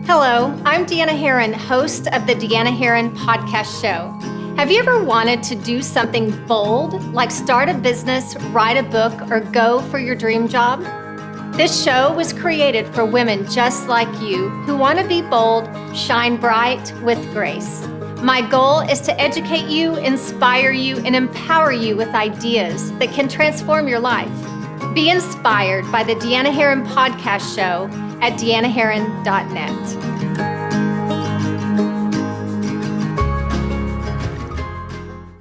Hello, I'm Deanna Herron, host of the Deanna Herron podcast show. Have you ever wanted to do something bold, like start a business, write a book, or go for your dream job? This show was created for women just like you who want to be bold, shine bright with grace. My goal is to educate you, inspire you, and empower you with ideas that can transform your life. Be inspired by the Deanna Herron podcast show at deannaherron.net.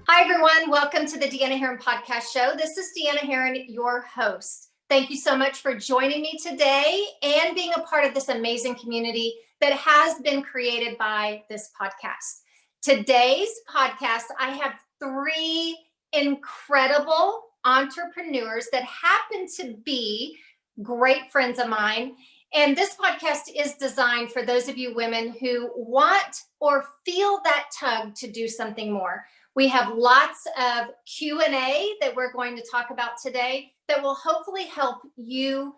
Hi, everyone. Welcome to the Deanna Herron podcast show. This is Deanna Herron, your host. Thank you so much for joining me today and being a part of this amazing community that has been created by this podcast. Today's podcast, I have three incredible entrepreneurs that happen to be great friends of mine. And this podcast is designed for those of you women who want or feel that tug to do something more. We have lots of Q&A that we're going to talk about today that will hopefully help you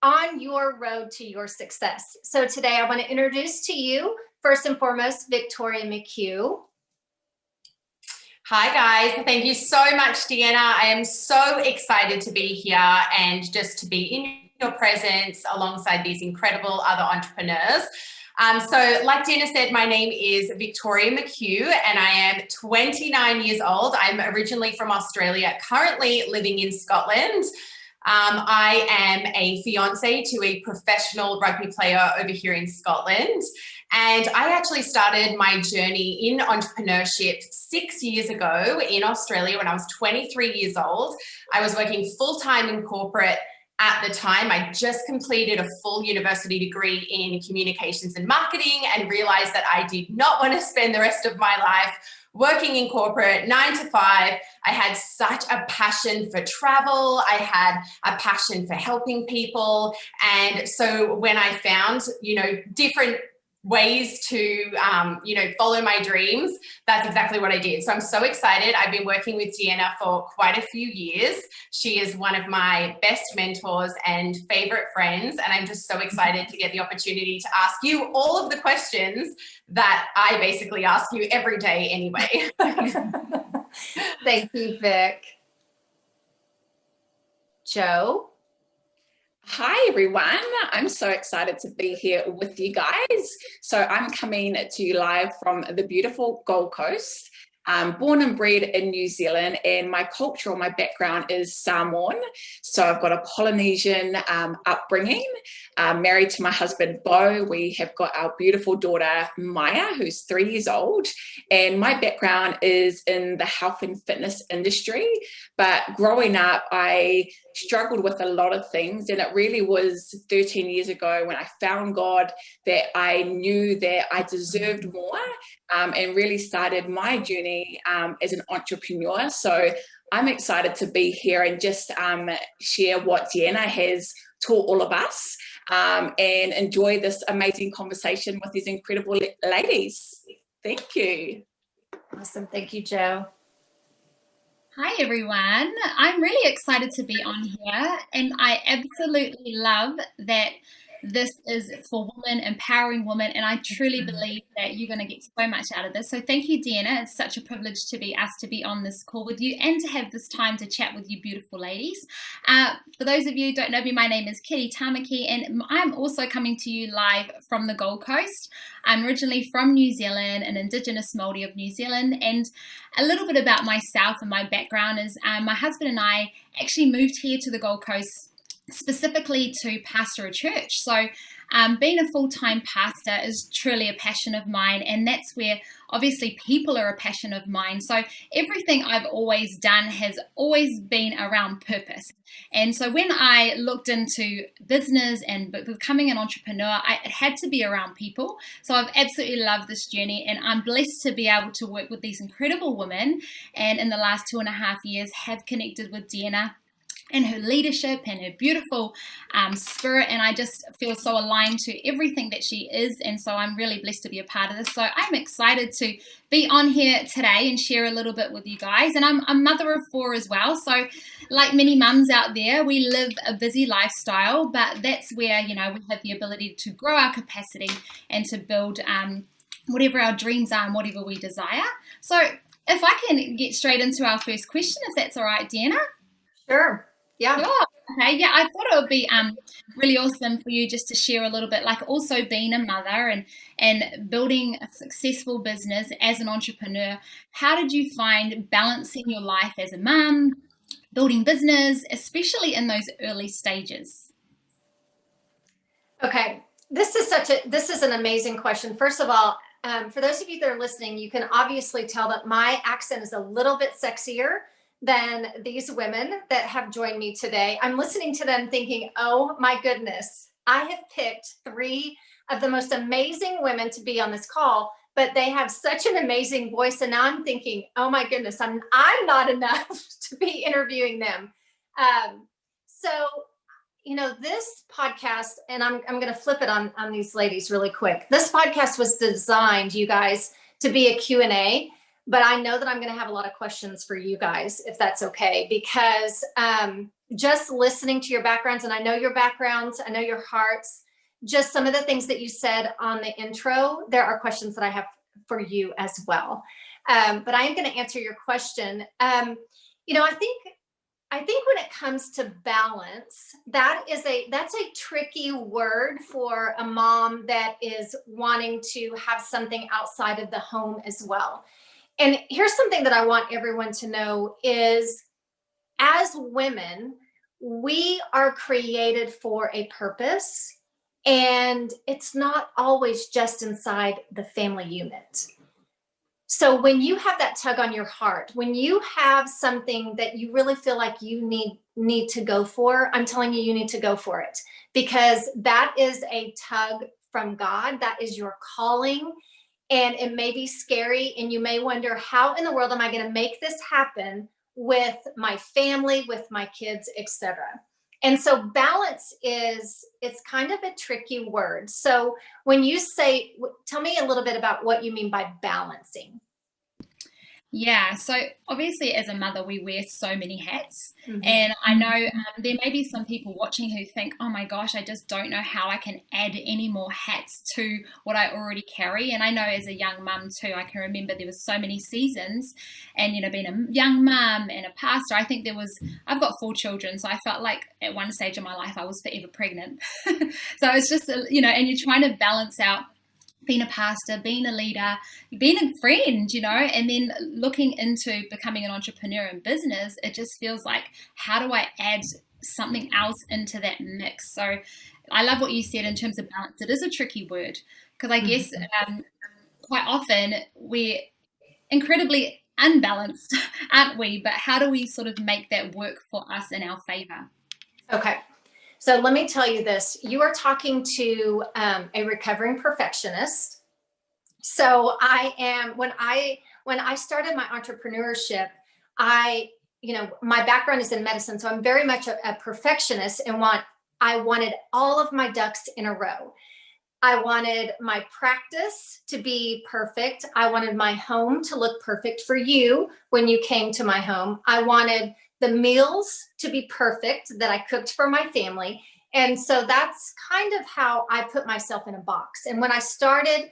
on your road to your success. So today I want to introduce to you, first and foremost, Victoria McKew. Hi guys, thank you so much, Deanna. I am so excited to be here and just to be in your presence alongside these incredible other entrepreneurs. So like Deanna said, my name is Victoria McKew and I am 29 years old. I'm originally from Australia, currently living in Scotland. I am a fiance to a professional rugby player over here in Scotland. And I actually started my journey in entrepreneurship 6 years ago in Australia when I was 23 years old. I was working full-time in corporate at the time. I just completed a full university degree in communications and marketing and realized that I did not want to spend the rest of my life working in corporate 9 to 5. I had such a passion for travel. I had a passion for helping people. And so when I found, different ways to, follow my dreams, that's exactly what I did. So I'm so excited. I've been working with Deanna for quite a few years. She is one of my best mentors and favorite friends. And I'm just so excited to get the opportunity to ask you all of the questions that I basically ask you every day anyway. Thank you, Vic. Joe? Hi, everyone. I'm so excited to be here with you guys. So I'm coming to you live from the beautiful Gold Coast. Born and bred in New Zealand, and my culture or my background is Samoan. So I've got a Polynesian upbringing, married to my husband, Bo. We have got our beautiful daughter, Maya, who's 3 years old. And my background is in the health and fitness industry. But growing up, I struggled with a lot of things. And it really was 13 years ago when I found God that I knew that I deserved more, and really started my journey as an entrepreneur. So I'm excited to be here and just share what Deanna has taught all of us, and enjoy this amazing conversation with these incredible ladies. Thank you. Awesome. Thank you, Joe. Hi, everyone. I'm really excited to be on here, and I absolutely love that this is for women, empowering women, and I truly believe that you're going to get so much out of this. So thank you, Deanna. It's such a privilege to be asked to be on this call with you and to have this time to chat with you beautiful ladies. For those of you who don't know me, my name is Kiri Tamaki, and I'm also coming to you live from the Gold Coast. I'm originally from New Zealand, an Indigenous Māori of New Zealand, and a little bit about myself and my background is my husband and I actually moved here to the Gold Coast specifically to pastor a church. So being a full-time pastor is truly a passion of mine, and that's where obviously people are a passion of mine. So everything I've always done has always been around purpose. And so when I looked into business and becoming an entrepreneur, it had to be around people. So I've absolutely loved this journey, and I'm blessed to be able to work with these incredible women, and in the last 2.5 years have connected with Deanna and her leadership and her beautiful spirit. And I just feel so aligned to everything that she is. And so I'm really blessed to be a part of this. So I'm excited to be on here today and share a little bit with you guys. And I'm a mother of 4 as well. So like many mums out there, we live a busy lifestyle, but that's where, we have the ability to grow our capacity and to build whatever our dreams are and whatever we desire. So if I can get straight into our first question, if that's all right, Deanna. Sure. Yeah. Oh, okay. Yeah, I thought it would be really awesome for you just to share a little bit, like also being a mother and building a successful business as an entrepreneur. How did you find balancing your life as a mum, building business, especially in those early stages? Okay. This is an amazing question. First of all, for those of you that are listening, you can obviously tell that my accent is a little bit sexier than these women that have joined me today. I'm listening to them thinking, oh my goodness, I have picked 3 of the most amazing women to be on this call, but they have such an amazing voice. And now I'm thinking, oh my goodness, I'm not enough to be interviewing them. This podcast, and I'm going to flip it on these ladies really quick. This podcast was designed, you guys, to be a Q&A. But I know that I'm going to have a lot of questions for you guys, if that's okay, because just listening to your backgrounds, and I know your backgrounds, I know your hearts, just some of the things that you said on the intro, there are questions that I have for you as well. But I am going to answer your question. I think when it comes to balance, that's a tricky word for a mom that is wanting to have something outside of the home as well. And here's something that I want everyone to know is, as women, we are created for a purpose, and it's not always just inside the family unit. So when you have that tug on your heart, when you have something that you really feel like you need to go for, I'm telling you, you need to go for it, because that is a tug from God. That is your calling. And it may be scary, and you may wonder, how in the world am I going to make this happen with my family, with my kids, etc. And so balance it's kind of a tricky word. So when you say, tell me a little bit about what you mean by balancing. Yeah, so obviously as a mother, we wear so many hats. Mm-hmm. And I know there may be some people watching who think, oh my gosh, I just don't know how I can add any more hats to what I already carry. And I know as a young mum too, I can remember there was so many seasons, and, being a young mum and a pastor, I've got 4 children. So I felt like at one stage of my life, I was forever pregnant. So it's just, and you're trying to balance out being a pastor, being a leader, being a friend, and then looking into becoming an entrepreneur in business, it just feels like, how do I add something else into that mix? So I love what you said in terms of balance. It is a tricky word, because I guess quite often we're incredibly unbalanced, aren't we? But how do we sort of make that work for us in our favor? Okay. So let me tell you this, you are talking to a recovering perfectionist. So when I started my entrepreneurship, my background is in medicine. So I'm very much a perfectionist, and I wanted all of my ducks in a row. I wanted my practice to be perfect. I wanted my home to look perfect for you when you came to my home. I wanted the meals to be perfect that I cooked for my family. And so that's kind of how I put myself in a box. And when I started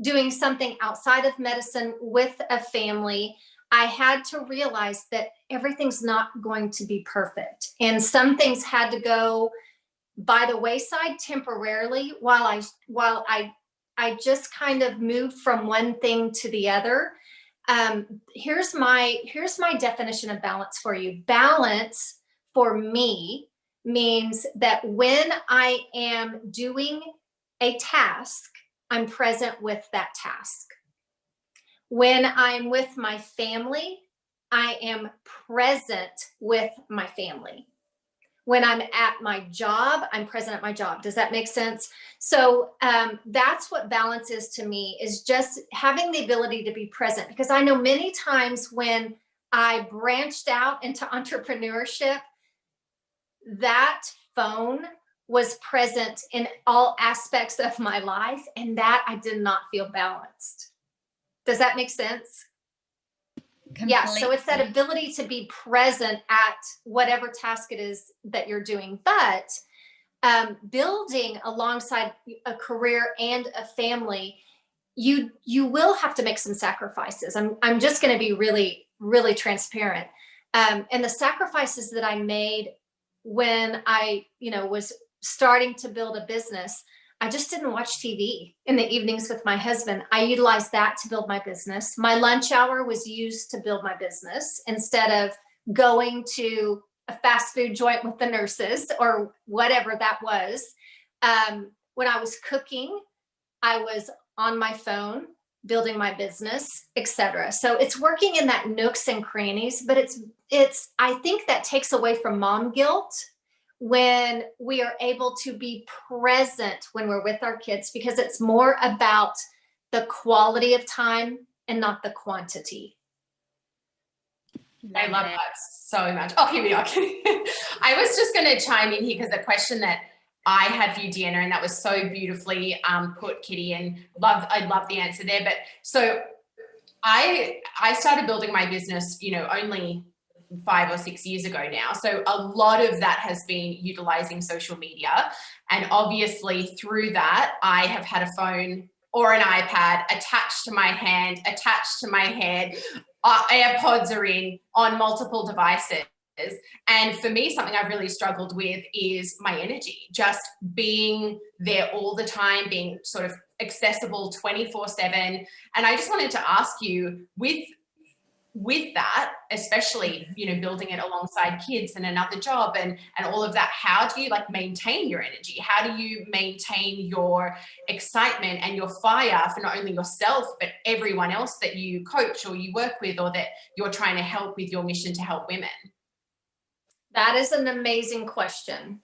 doing something outside of medicine with a family, I had to realize that everything's not going to be perfect. And some things had to go by the wayside temporarily while I just kind of moved from one thing to the other. Here's my definition of balance for you. Balance for me means that when I am doing a task, I'm present with that task. When I'm with my family, I am present with my family. When I'm at my job, I'm present at my job. Does that make sense? So that's what balance is to me, is just having the ability to be present. Because I know many times when I branched out into entrepreneurship, that phone was present in all aspects of my life, and that I did not feel balanced. Does that make sense? Yeah, so it's that ability to be present at whatever task it is that you're doing, but building alongside a career and a family, you will have to make some sacrifices. I'm just going to be really, really transparent. And the sacrifices that I made when I, was starting to build a business, I just didn't watch TV in the evenings with my husband. I utilized that to build my business. My lunch hour was used to build my business instead of going to a fast food joint with the nurses or whatever that was. When I was cooking, I was on my phone, building my business, etc. So it's working in that nooks and crannies, but I think that takes away from mom guilt when we are able to be present when we're with our kids, because it's more about the quality of time and not the quantity. I love that so much. Oh, here we are. I was just going to chime in here because the question that I had for you, Deanna, and that was so beautifully put, Kitty, and I love the answer there. But so I started building my business, only 5 or 6 years ago now. So a lot of that has been utilizing social media. And obviously through that, I have had a phone or an iPad attached to my hand, attached to my head. AirPods are in on multiple devices. And for me, something I've really struggled with is my energy, just being there all the time, being sort of accessible 24/7. And I just wanted to ask you, with that, especially, building it alongside kids and another job and all of that, how do you maintain your energy? How do you maintain your excitement and your fire for not only yourself, but everyone else that you coach or you work with or that you're trying to help with your mission to help women? That is an amazing question.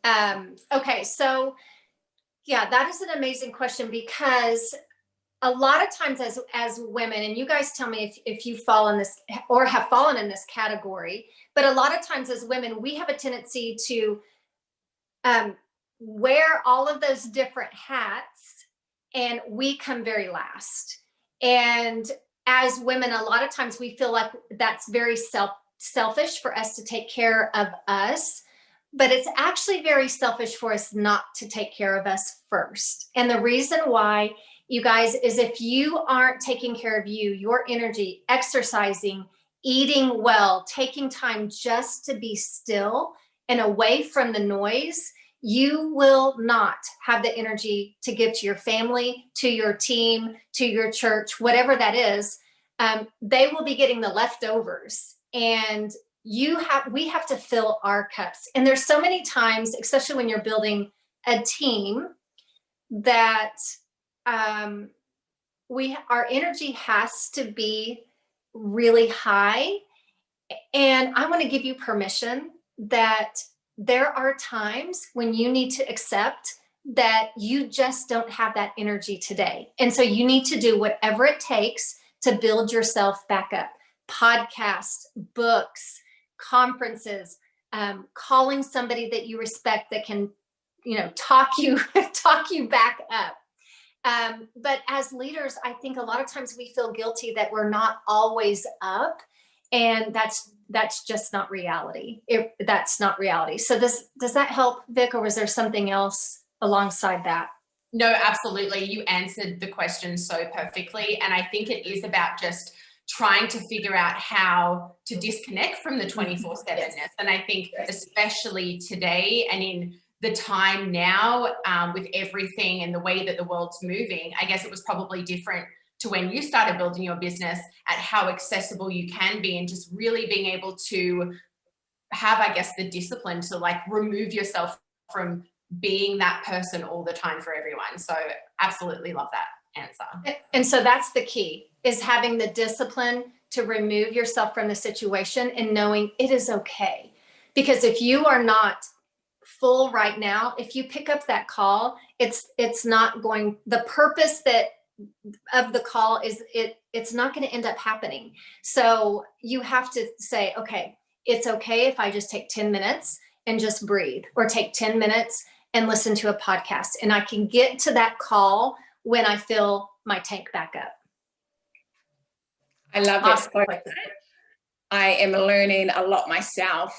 Okay, so yeah, that is an amazing question, because a lot of times as women, and you guys tell me if you fall in this or have fallen in this category, but a lot of times as women, we have a tendency to wear all of those different hats, and we come very last. And as women, a lot of times we feel like that's very selfish for us to take care of us, but it's actually very selfish for us not to take care of us first. And the reason why, you guys, is if you aren't taking care of you, your energy, exercising, eating well, taking time just to be still and away from the noise, you will not have the energy to give to your family, to your team, to your church, whatever that is. They will be getting the leftovers, and we have to fill our cups. And there's so many times, especially when you're building a team, that our energy has to be really high. And I want to give you permission that there are times when you need to accept that you just don't have that energy today. And so you need to do whatever it takes to build yourself back up. Podcasts, books, conferences, calling somebody that you respect that can, talk you back up. But as leaders, I think a lot of times we feel guilty that we're not always up, and that's just not reality. That's not reality. So does that help, Vic, or was there something else alongside that? No, absolutely. You answered the question so perfectly. And I think it is about just trying to figure out how to disconnect from the 24/7ness. Yes. And I think especially today and in the time now, with everything and the way that the world's moving, I guess it was probably different to when you started building your business, at how accessible you can be, and just really being able to have, I guess, the discipline to remove yourself from being that person all the time for everyone. So absolutely love that answer. And so that's the key, is having the discipline to remove yourself from the situation and knowing it is okay. Because if you are not full right now, if you pick up that call, it's not going, the purpose of the call is it's not going to end up happening. So you have to say, okay, it's okay if I just take 10 minutes and just breathe, or take 10 minutes and listen to a podcast. And I can get to that call when I fill my tank back up. I love Awesome. it. I am learning a lot myself.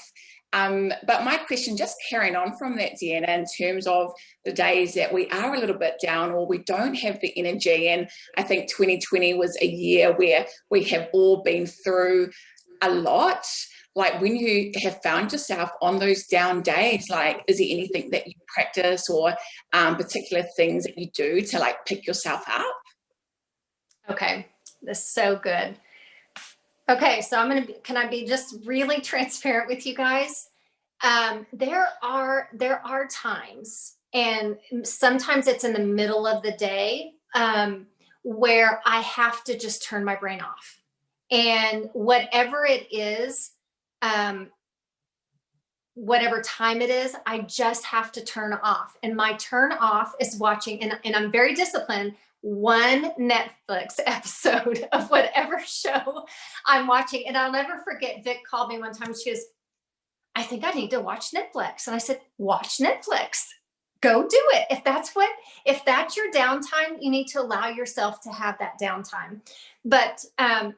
But my question, just carrying on from that, Deanna, in terms of the days that we are a little bit down or we don't have the energy, and I think 2020 was a year where we have all been through a lot. Like, when you have found yourself on those down days, like, is there anything that you practice or particular things that you do to like pick yourself up? Okay, this is so good. Okay, so can I be just really transparent with you guys? There are times, and sometimes it's in the middle of the day, where I have to just turn my brain off. And whatever it is, whatever time it is, I just have to turn off. And my turn off is watching, and I'm very disciplined, one Netflix episode of whatever show I'm watching. And I'll never forget, Vic called me one time. She goes, I think I need to watch Netflix. And I said, watch Netflix. Go do it. If that's your downtime, you need to allow yourself to have that downtime. But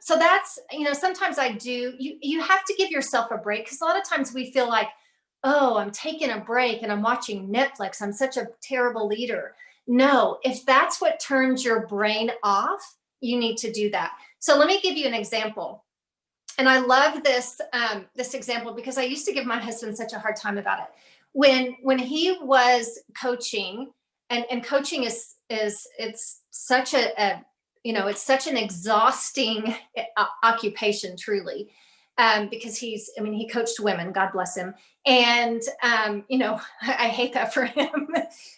so that's, sometimes I do, you have to give yourself a break, because a lot of times we feel like, oh, I'm taking a break and I'm watching Netflix, I'm such a terrible leader. No, if that's what turns your brain off, you need to do that. So let me give you an example. And I love this example because I used to give my husband such a hard time about it. When he was coaching, and coaching is it's such it's such an exhausting occupation, truly, because he coached women, God bless him. And, I hate that for him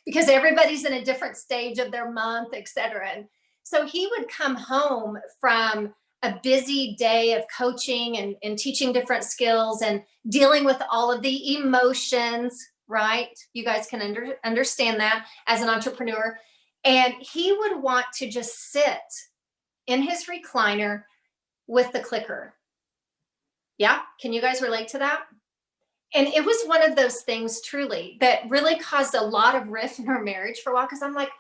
because everybody's in a different stage of their month, et cetera. And so he would come home from a busy day of coaching and teaching different skills and dealing with all of the emotions, right? You guys can understand that as an entrepreneur. And he would want to just sit in his recliner with the clicker. Yeah. Can you guys relate to that? And it was one of those things, truly, that really caused a lot of rift in our marriage for a while. Because I'm like,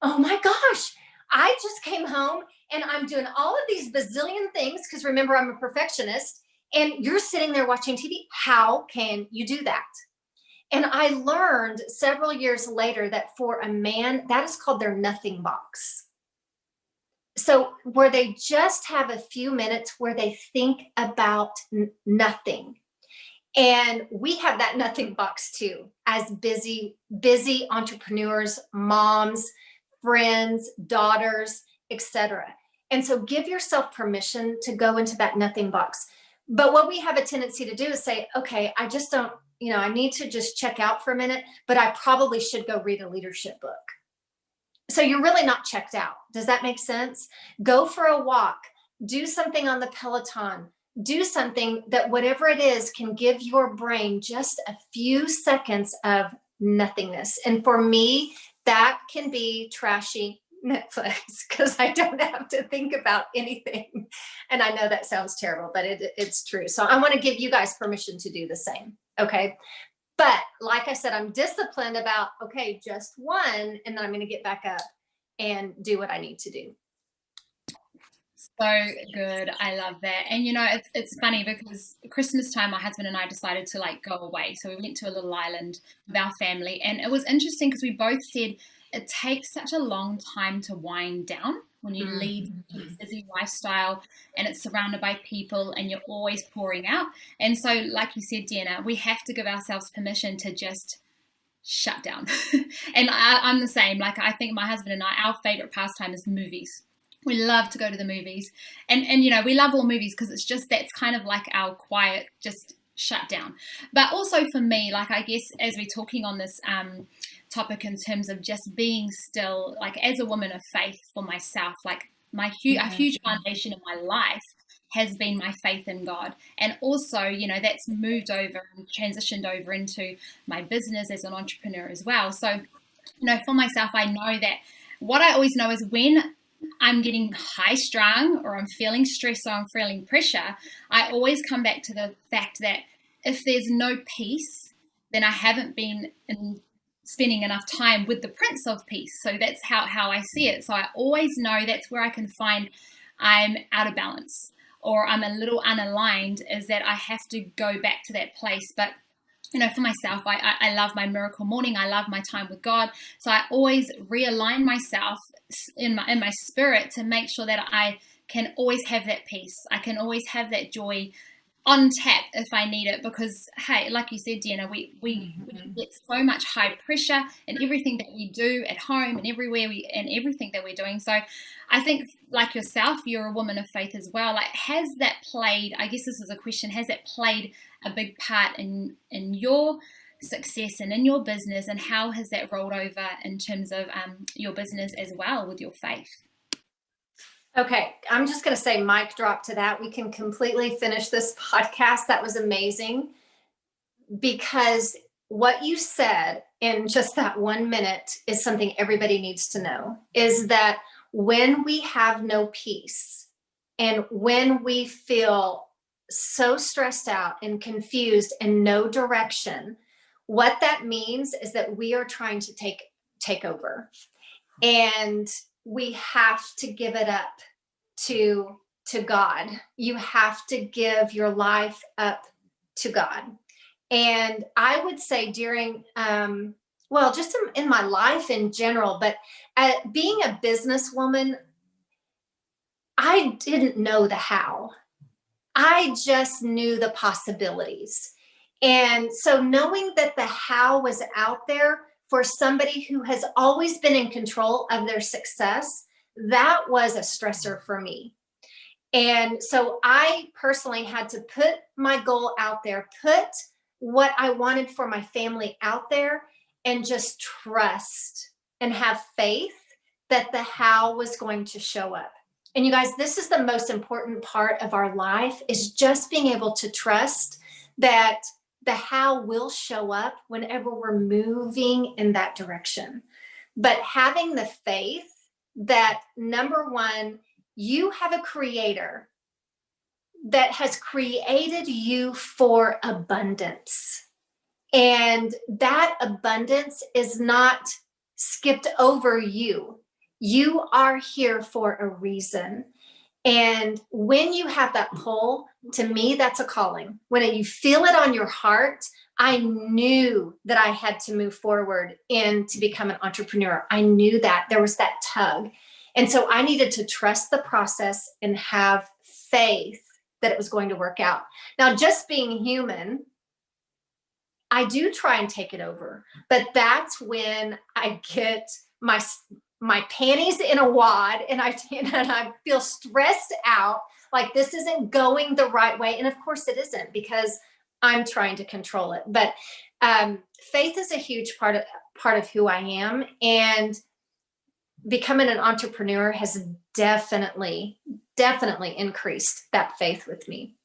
oh my gosh, I just came home and I'm doing all of these bazillion things. Because remember, I'm a perfectionist, and you're sitting there watching TV. How can you do that? And I learned several years later that for a man, that is called their nothing box. So where they just have a few minutes where they think about nothing. And we have that nothing box too, as busy entrepreneurs, moms, friends, daughters, etc. And so give yourself permission to go into that nothing box. But what we have a tendency to do is say, okay, I just don't, I need to just check out for a minute, but I probably should go read a leadership book. So you're really not checked out. Does that make sense? Go for a walk, do something on the Peloton, do something that, whatever it is, can give your brain just a few seconds of nothingness. And for me, that can be trashy Netflix, because I don't have to think about anything. And I know that sounds terrible, but it's true. So I want to give you guys permission to do the same. Okay. But like I said, I'm disciplined about, okay, just one, and then I'm going to get back up and do what I need to do. So good. I love that. And it's funny because Christmas time, my husband and I decided to go away. So we went to a little island with our family, and it was interesting because we both said it takes such a long time to wind down when you lead a busy lifestyle and it's surrounded by people and you're always pouring out. And so, like you said, Deanna, we have to give ourselves permission to just shut down. And I'm the same. I think my husband and I, our favorite pastime is movies. We love to go to the movies, and we love all movies because it's just, that's kind of like our quiet, just shut down. But also for me, I guess as we're talking on this topic in terms of just being still, as a woman of faith for myself, a huge foundation in my life has been my faith in God. And also, that's moved over and transitioned over into my business as an entrepreneur as well. So, for myself, I know that what I always know is when I'm getting high strung or I'm feeling stress or I'm feeling pressure, I always come back to the fact that if there's no peace, then I haven't been spending enough time with the Prince of Peace. So that's how I see it. So I always know that's where I can find I'm out of balance or I'm a little unaligned, is that I have to go back to that place. But for myself, I love my miracle morning. I love my time with God. So I always realign myself in my spirit to make sure that I can always have that peace. I can always have that joy on tap if I need it, because hey, like you said, Deanna, we get so much high pressure in everything that we do at home and everywhere and everything that we're doing. So I think, like yourself, you're a woman of faith as well. Like, has that played, I guess this is a question, has that played a big part in your success and in your business, and how has that rolled over in terms of your business as well with your faith? Okay, I'm just going to say mic drop to that. We can completely finish this podcast. That was amazing, because what you said in just that 1 minute is something everybody needs to know, is that when we have no peace and when we feel so stressed out and confused and no direction, what that means is that we are trying to take over. And we have to give it up to God. You have to give your life up to God. And I would say during, just in my life in general, but being a businesswoman, I didn't know the how. I just knew the possibilities. And so knowing that the how was out there for somebody who has always been in control of their success, that was a stressor for me. And so I personally had to put my goal out there, put what I wanted for my family out there, and just trust and have faith that the how was going to show up. And you guys, this is the most important part of our life, is just being able to trust that the how will show up whenever we're moving in that direction. But having the faith that, number one, you have a creator that has created you for abundance. And that abundance is not skipped over you. You are here for a reason. And when you have that pull, to me, that's a calling. When you feel it on your heart, I knew that I had to move forward and to become an entrepreneur. I knew that there was that tug. And so I needed to trust the process and have faith that it was going to work out. Now, just being human, I do try and take it over, but that's when I get my panties in a wad and I feel stressed out, like this isn't going the right way. And of course it isn't, because I'm trying to control it. But faith is a huge part of who I am, and becoming an entrepreneur has definitely increased that faith with me.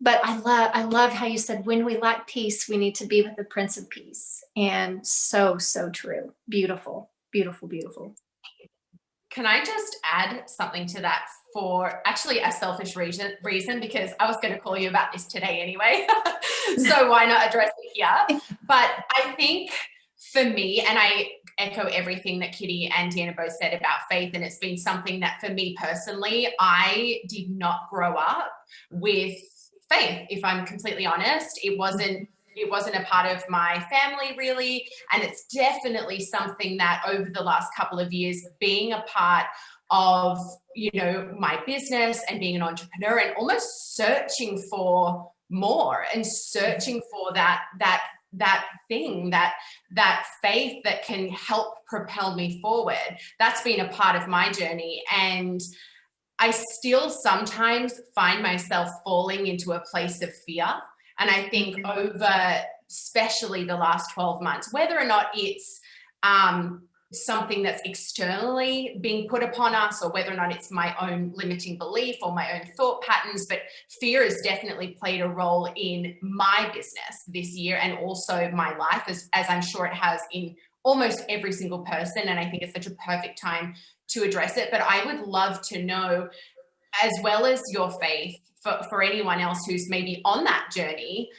But I love how you said, when we lack peace, we need to be with the Prince of Peace. And so true. Beautiful, beautiful, beautiful. Can I just add something to that, for actually a selfish reason, because I was going to call you about this today anyway. So why not address it here? But I think for me, and I echo everything that Kitty and Deanna both said about faith, and it's been something that for me personally, I did not grow up with faith. If I'm completely honest, it wasn't a part of my family really. And it's definitely something that over the last couple of years, being a part of, my business and being an entrepreneur, and almost searching for more and searching for that thing, that faith that can help propel me forward. That's been a part of my journey. And I still sometimes find myself falling into a place of fear. And I think over especially the last 12 months, whether or not it's something that's externally being put upon us, or whether or not it's my own limiting belief or my own thought patterns, but fear has definitely played a role in my business this year, and also my life, as I'm sure it has in almost every single person. And I think it's such a perfect time to address it. But I would love to know, as well as your faith, for anyone else who's maybe on that journey,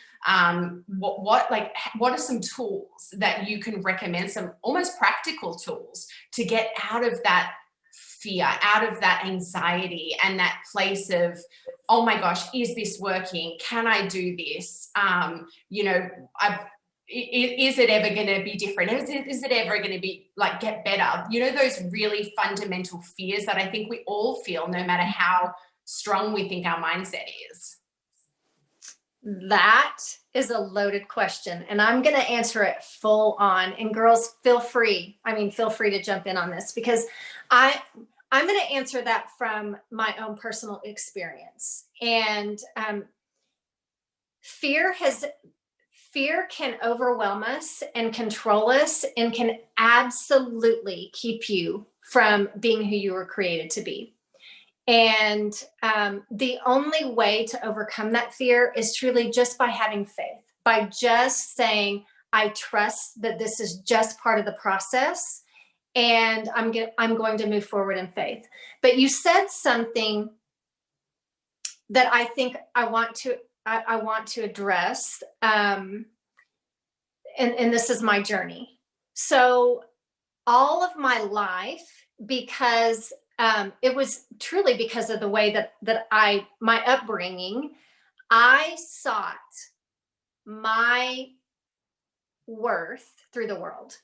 what are some tools that you can recommend, some almost practical tools to get out of that fear, out of that anxiety and that place of, oh my gosh, is this working? Can I do this? Is it ever going to be different? Is it ever going to be like get better? Those really fundamental fears that I think we all feel, no matter how strong we think our mindset is. That is a loaded question, and I'm going to answer it full on. And girls, feel free to jump in on this, because I'm going to answer that from my own personal experience. And fear can overwhelm us and control us, and can absolutely keep you from being who you were created to be. And the only way to overcome that fear is truly just by having faith, by just saying, I trust that this is just part of the process, and I'm going to move forward in faith. But you said something that I think I want to address, and this is my journey. So all of my life, because it was truly because of the way that my upbringing, I sought my worth through the world.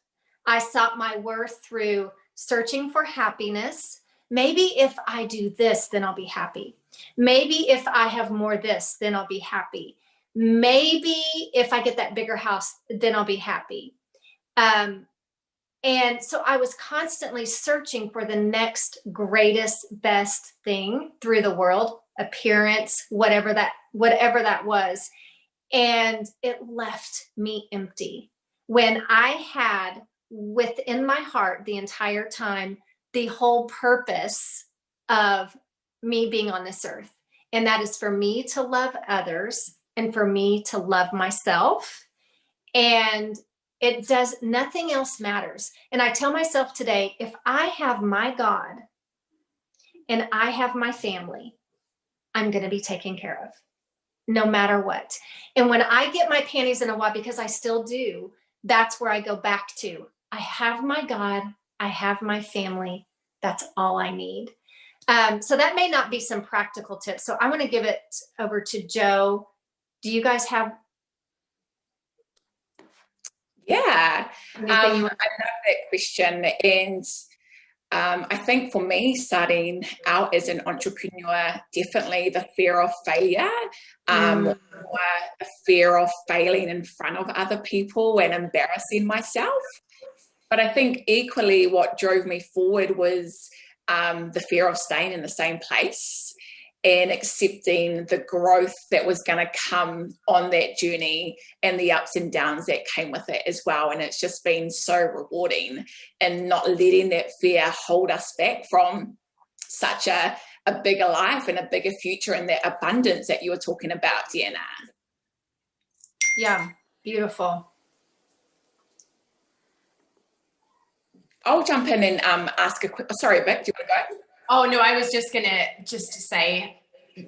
I sought my worth through searching for happiness. Maybe if I do this, then I'll be happy. Maybe if I have more this, then I'll be happy. Maybe if I get that bigger house, then I'll be happy. And so I was constantly searching for the next greatest, best thing through the world, appearance, whatever that was. And it left me empty when I had within my heart the entire time the whole purpose of me being on this earth. And that is for me to love others and for me to love myself. And it does, nothing else matters. And I tell myself today, if I have my God and I have my family, I'm going to be taken care of no matter what. And when I get my panties in a wad, because I still do, that's where I go back to. I have my God, I have my family. That's all I need. So that may not be some practical tips. So I want to give it over to Joe. Do you guys have? Yeah, I love that question. And I think for me, starting out as an entrepreneur, definitely the fear of failure, or a fear of failing in front of other people and embarrassing myself. But I think equally what drove me forward was the fear of staying in the same place and accepting the growth that was going to come on that journey and the ups and downs that came with it as well. And it's just been so rewarding, and not letting that fear hold us back from such a bigger life and a bigger future, and that abundance that you were talking about, Deanna. Yeah, beautiful. I'll jump in and ask a quick. Sorry, Vic, do you want to go? Oh no, I was just to say,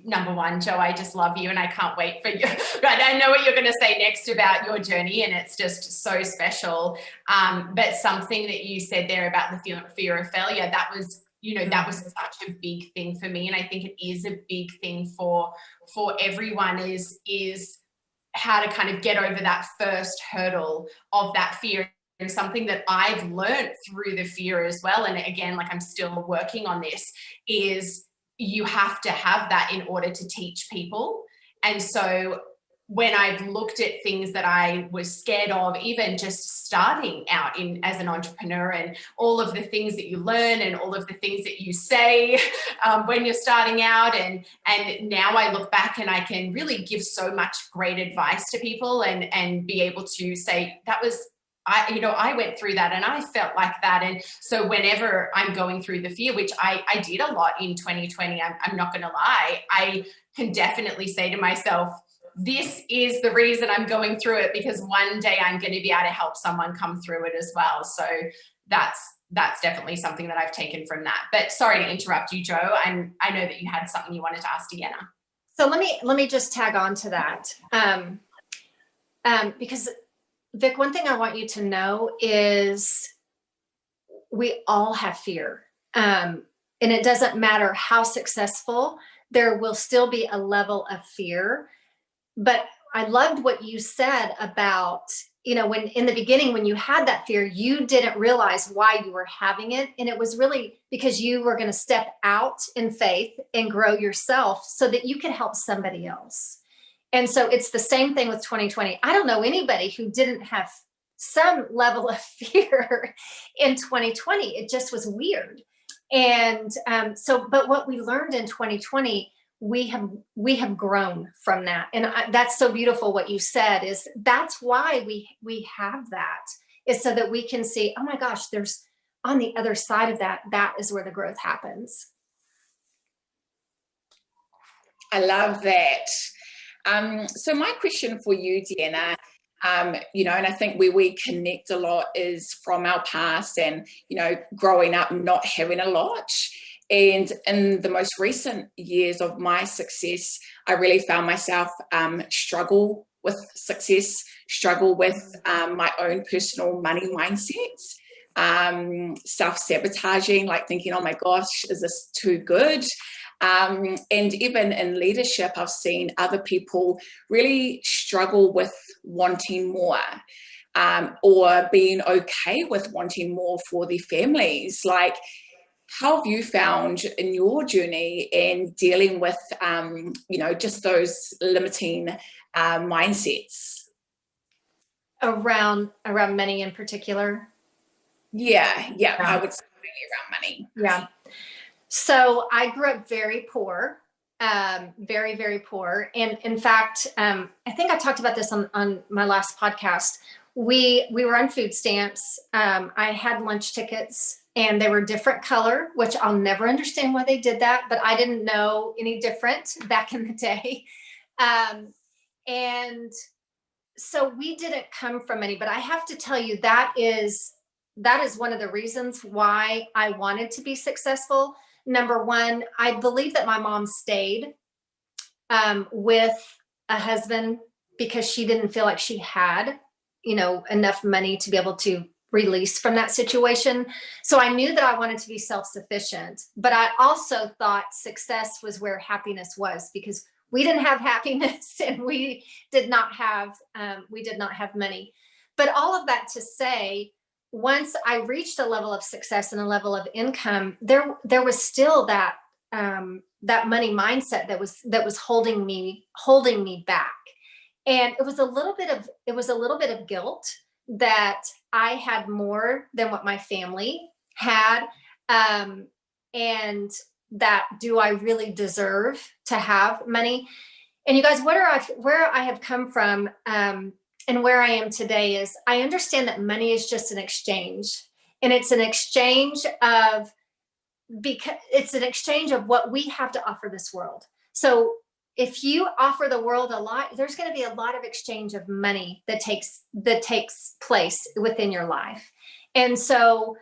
number one, Joe, I just love you, and I can't wait for you. But I know what you're going to say next about your journey, and it's just so special. But something that you said there about the fear of failure, that was such a big thing for me, and I think it is a big thing for everyone. Is how to kind of get over that first hurdle of that fear. And something that I've learned through the fear as well, and again, like I'm still working on this, is you have to have that in order to teach people. And so when I've looked at things that I was scared of, even just starting out as an entrepreneur, and all of the things that you learn and all of the things that you say when you're starting out, and now I look back and I can really give so much great advice to people and be able to say that was, I went through that and I felt like that. And so whenever I'm going through the fear, which I did a lot in 2020, I'm not going to lie, I can definitely say to myself, this is the reason I'm going through it, because one day I'm going to be able to help someone come through it as well. So that's that's definitely something that I've taken from that. But sorry to interrupt you, Joe. I know that you had something you wanted to ask Deanna. So let me just tag on to that. Because Vic, one thing I want you to know is we all have fear. And it doesn't matter how successful, there will still be a level of fear. But I loved what you said about, when in the beginning, when you had that fear, you didn't realize why you were having it. And it was really because you were going to step out in faith and grow yourself so that you could help somebody else. And so it's the same thing with 2020. I don't know anybody who didn't have some level of fear in 2020. It just was weird. And but what we learned in 2020, we have grown from that. And that's so beautiful. What you said is that's why we have that, is so that we can see, oh my gosh, there's on the other side of that, that is where the growth happens. I love that. So my question for you, Deanna, and I think where we connect a lot is from our past and, growing up not having a lot. And in the most recent years of my success, I really found myself struggle with success, struggle with my own personal money mindsets, self-sabotaging, like thinking, oh my gosh, is this too good? And even in leadership, I've seen other people really struggle with wanting more, or being okay with wanting more for their families. Like, how have you found in your journey in dealing with, just those limiting mindsets? Around money in particular? Yeah, I would say around money. Yeah. So I grew up very poor, very, very poor. And in fact, I think I talked about this on my last podcast. We were on food stamps. I had lunch tickets and they were different color, which I'll never understand why they did that, but I didn't know any different back in the day. And so we didn't come from any, but I have to tell you, that is one of the reasons why I wanted to be successful. Number one, I believe that my mom stayed with a husband because she didn't feel like she had, enough money to be able to release from that situation. So I knew that I wanted to be self-sufficient, but I also thought success was where happiness was, because we didn't have happiness and we did not have money. But all of that to say, once I reached a level of success and a level of income, there was still that money mindset that was holding me back. And it was a little bit of guilt that I had more than what my family had. And that, do I really deserve to have money? And you guys, where I have come from, and where I am today is I understand that money is just an exchange, and it's an exchange of what we have to offer this world. So if you offer the world a lot, there's going to be a lot of exchange of money that takes place within your life. And so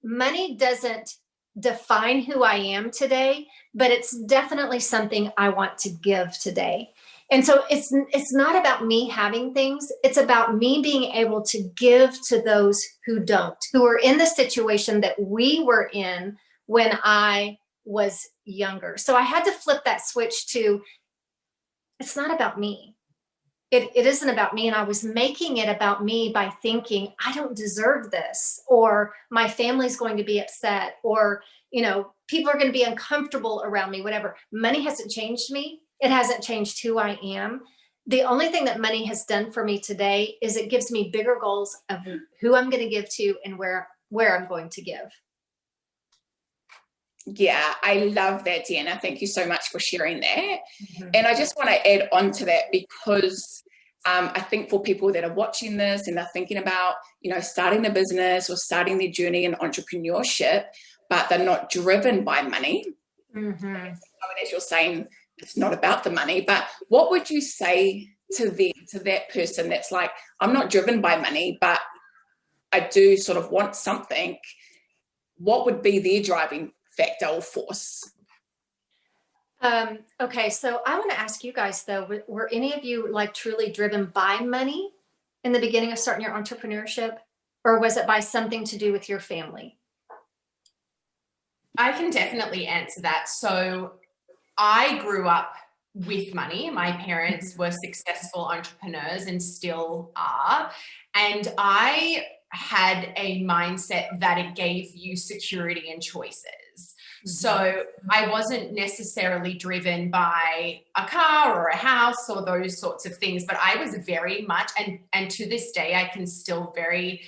money doesn't define who I am today, but it's definitely something I want to give today. And so it's not about me having things. It's about me being able to give to those who don't, who are in the situation that we were in when I was younger. So I had to flip that switch to, it's not about me. It isn't about me. And I was making it about me by thinking, I don't deserve this, or my family's going to be upset, or, people are going to be uncomfortable around me, whatever. Money hasn't changed me. It hasn't changed who I am. The only thing that money has done for me today is it gives me bigger goals of who I'm going to give to and where I'm going to give. Yeah, I love that, Deanna. Thank you so much for sharing that. Mm-hmm. And I just want to add on to that, because I think for people that are watching this and they're thinking about, starting a business or starting their journey in entrepreneurship, but they're not driven by money. Mm-hmm. As you're saying, it's not about the money, but what would you say to that person that's like, I'm not driven by money, but I do sort of want something, what would be their driving factor or force? Okay, so I want to ask you guys though, were any of you like truly driven by money in the beginning of starting your entrepreneurship, or was it by something to do with your family? I can definitely answer that. So I grew up with money. My parents were successful entrepreneurs and still are. And I had a mindset that it gave you security and choices. So I wasn't necessarily driven by a car or a house or those sorts of things, but I was very much, and to this day, I can still very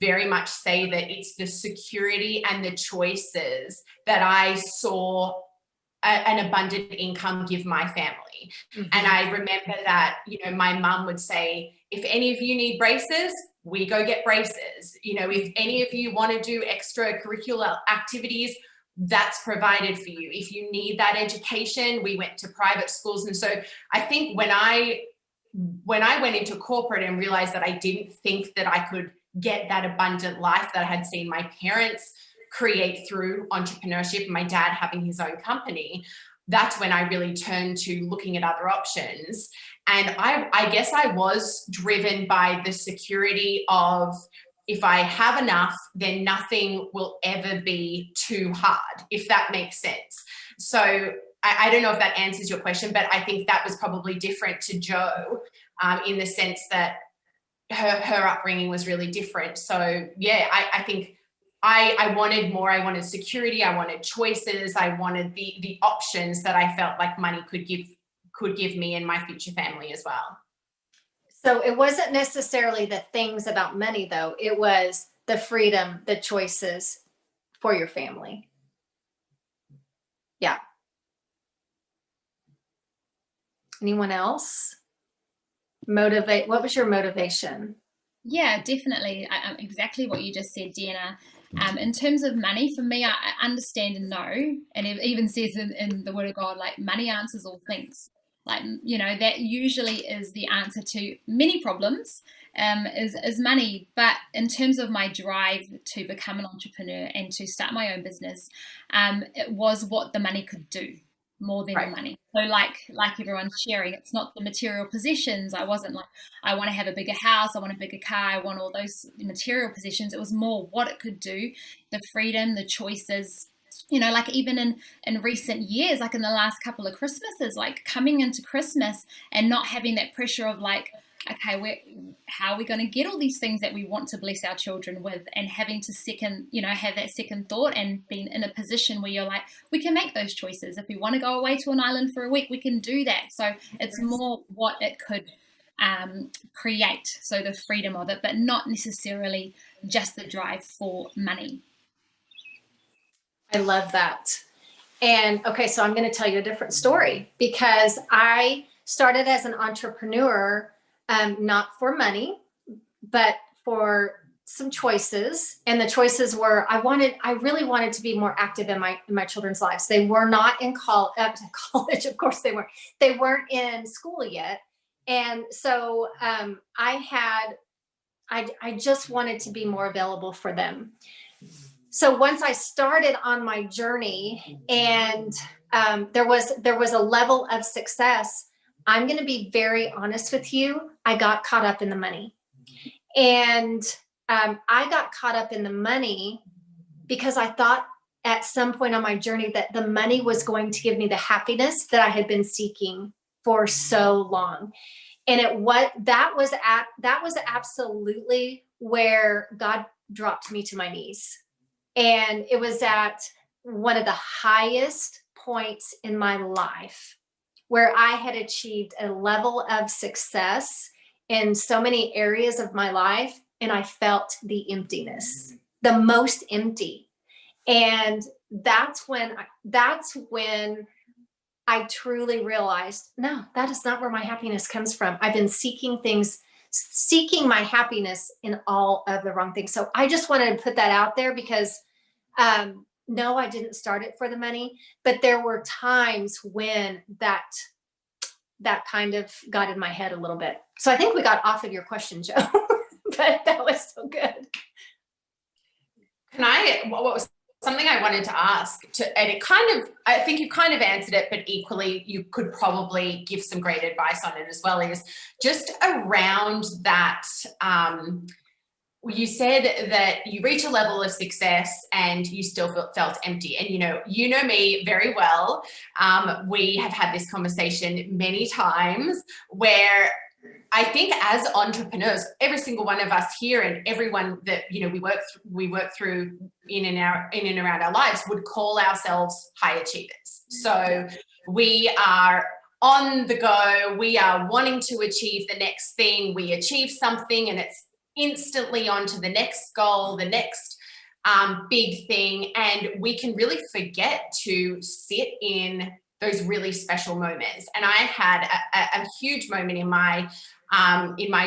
much say that it's the security and the choices that I saw an abundant income give my family. And I remember that, my mum would say, if any of you need braces, we go get braces. If any of you want to do extracurricular activities, that's provided for you. If you need that education, we went to private schools. And so I think when I went into corporate and realized that I didn't think that I could get that abundant life that I had seen my parents create through entrepreneurship, my dad having his own company, that's when I really turned to looking at other options. And I guess I was driven by the security of, if I have enough, then nothing will ever be too hard, if that makes sense. So I don't know if that answers your question, but I think that was probably different to Jo, in the sense that her upbringing was really different. So yeah, I think I wanted more. I wanted security. I wanted choices. I wanted the options that I felt like money could give me and my future family as well. So it wasn't necessarily the things about money though. It was the freedom, the choices for your family. Yeah. Anyone else? What was your motivation? Yeah, definitely. Exactly what you just said, Deanna. In terms of money, for me, I understand and know, and it even says in the Word of God, like, money answers all things. Like, that usually is the answer to many problems, is money. But in terms of my drive to become an entrepreneur and to start my own business, it was what the money could do more than the money. So like everyone's sharing, it's not the material possessions. I wasn't like, I want to have a bigger house, I want a bigger car, I want all those material possessions. It was more what it could do, the freedom, the choices. Like even in recent years, like in the last couple of Christmases, like coming into Christmas and not having that pressure of like, okay, how are we going to get all these things that we want to bless our children with, and having to have that second thought and being in a position where you're like, we can make those choices. If we want to go away to an island for a week, we can do that. So it's more what it could create, so the freedom of it, but not necessarily just the drive for money. I love that. And okay, so I'm going to tell you a different story, because I started as an entrepreneur, not for money, but for some choices. And the choices were, I really wanted to be more active in my children's lives. They were not in college. Of course they weren't. They weren't in school yet. And so I just wanted to be more available for them. So once I started on my journey, and there was a level of success, I'm going to be very honest with you, I got caught up in the money. And I got caught up in the money because I thought at some point on my journey that the money was going to give me the happiness that I had been seeking for so long. And that was absolutely where God dropped me to my knees. And it was at one of the highest points in my life where I had achieved a level of success in so many areas of my life. And I felt the emptiness, the most empty. And that's when I truly realized, no, that is not where my happiness comes from. I've been seeking my happiness in all of the wrong things. So I just wanted to put that out there, because no, I didn't start it for the money, but there were times when that kind of got in my head a little bit. So I think we got off of your question, Jo. but that was so good. What was something I wanted to ask, and I think you kind of answered it, but equally you could probably give some great advice on it as well, is just around that. You said that you reach a level of success and you still felt empty. And, you know me very well. We have had this conversation many times where I think as entrepreneurs, every single one of us here and everyone that, we work through in and around our lives would call ourselves high achievers. So we are on the go. We are wanting to achieve the next thing. We achieve something and it's instantly on to the next goal, the next big thing. And we can really forget to sit in those really special moments. And I had a huge moment in my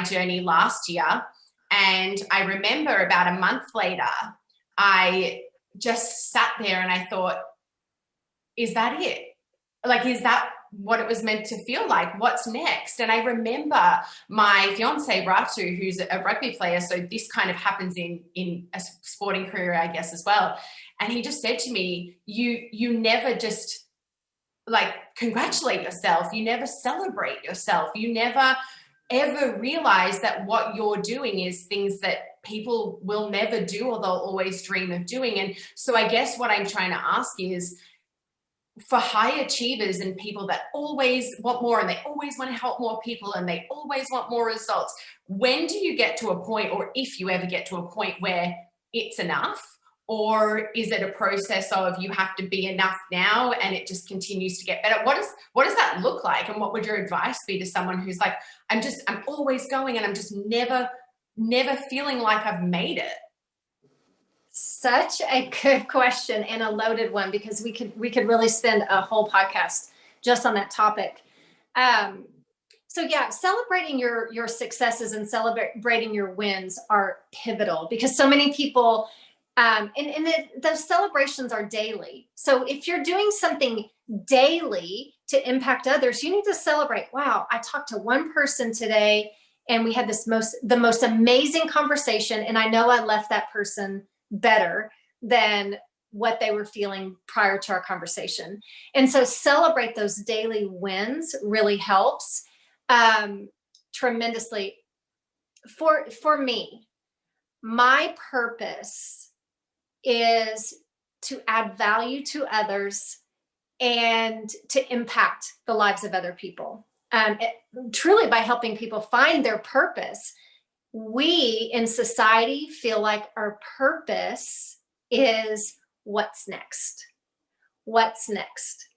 journey last year. And I remember about a month later, I just sat there and I thought, is that it? Like, is that what it was meant to feel like? What's next? And I remember my fiance, Ratu, who's a rugby player. So this kind of happens in a sporting career, I guess, as well. And he just said to me, you never just like congratulate yourself. You never celebrate yourself. You never ever realize that what you're doing is things that people will never do or they'll always dream of doing. And so I guess what I'm trying to ask is, for high achievers and people that always want more and they always want to help more people and they always want more results, when do you get to a point, or if you ever get to a point, where it's enough? Or is it a process of you have to be enough now and it just continues to get better? What does that look like? And what would your advice be to someone who's like, I'm always going and I'm just never feeling like I've made it? Such a good question and a loaded one, because we could really spend a whole podcast just on that topic. So yeah, celebrating your successes and celebrating your wins are pivotal, because so many people, those celebrations are daily. So if you're doing something daily to impact others, you need to celebrate. Wow, I talked to one person today and we had the most amazing conversation. And I know I left that person better than what they were feeling prior to our conversation. And so celebrate those daily wins really helps tremendously. For me, my purpose is to add value to others and to impact the lives of other people. Truly, by helping people find their purpose, we in society feel like our purpose is what's next. What's next?